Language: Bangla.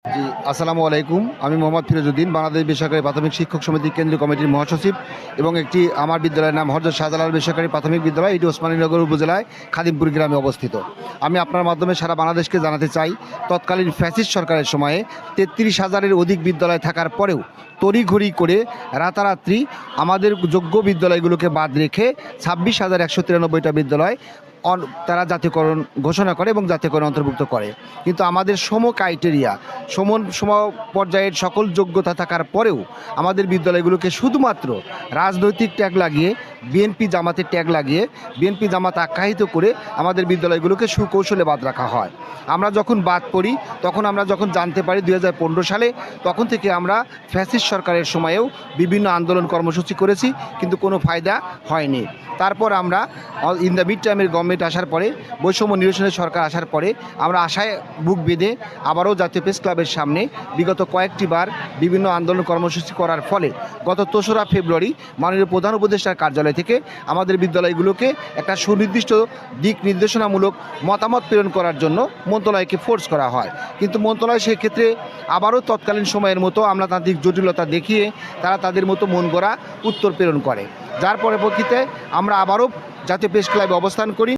জি, আসসালামু আলাইকুম। আমি মোহাম্মদ ফিরোজউদ্দিন, বাংলাদেশ বেসরকারি প্রাথমিক শিক্ষক সমিতি কেন্দ্রীয় কমিটির মহাসচিব এবং একটি আমার বিদ্যালয়ের নাম হযরত শাহজালাল বেসরকারি প্রাথমিক বিদ্যালয়, এটি ওসমানীনগর উপজেলায় খাদিমপুর গ্রামে অবস্থিত। আমি আপনার মাধ্যমে সারা বাংলাদেশকে জানাতে চাই, তৎকালীন ফ্যাসিস্ট সরকারের সময়ে ৩৩,০০০-এর অধিক বিদ্যালয় থাকার পরেও তড়িঘড়ি করে রাতারাত্রি আমাদের যোগ্য বিদ্যালয়গুলোকে বাদ রেখে ২৬,১৯৩টা বিদ্যালয় তারা জাতীয়করণ ঘোষণা করে এবং জাতীয়করণ অন্তর্ভুক্ত করে। কিন্তু আমাদের ক্রাইটেরিয়া সম পর্যায়ের সকল যোগ্যতা থাকার পরেও আমাদের বিদ্যালয়গুলোকে শুধুমাত্র রাজনৈতিক ট্যাগ লাগিয়ে, বিএনপি জামাতের ট্যাগ লাগিয়ে, বিএনপি জামাত আখ্যায়িত করে আমাদের বিদ্যালয়গুলোকে সুকৌশলে বাদ রাখা হয়। আমরা যখন বাদ পড়ি, তখন আমরা যখন জানতে পারি ২০১৫ সালে, তখন থেকে আমরা ফ্যাসিস্ট সরকারের সময়েও বিভিন্ন আন্দোলন কর্মসূচি করেছি, কিন্তু কোনো ফায়দা হয়নি। তারপর আমরা ইন দ্য মিড টাইমের গভর্নমেন্ট আসার পরে, বৈষম্য নিরসনের সরকার আসার পরে আমরা আশায় বুক বেঁধে আবারও জাতীয় প্রেস ক্লাবের সামনে বিগত কয়েকটি বার বিভিন্ন আন্দোলন কর্মসূচি করার ফলে গত ৩রা ফেব্রুয়ারি মাননীয় প্রধান উপদেষ্টার কার্যালয় থেকে আমাদের বিদ্যালয়গুলোকে একটা সুনির্দিষ্ট দিক নির্দেশনামূলক মতামত প্রেরণ করার জন্য মন্ত্রণালয়কে ফোর্স করা হয়। কিন্তু মন্ত্রণালয় সেক্ষেত্রে আবারও তৎকালীন সময়ের মতো আমলাতান্ত্রিক জটিলতা দেখিয়ে তারা তাদের মতো মন গড়া উত্তর প্রেরণ করে, যার পরিপ্রেক্ষিতে আমরা আবারও জাতীয় প্রেস ক্লাবে অবস্থান করি।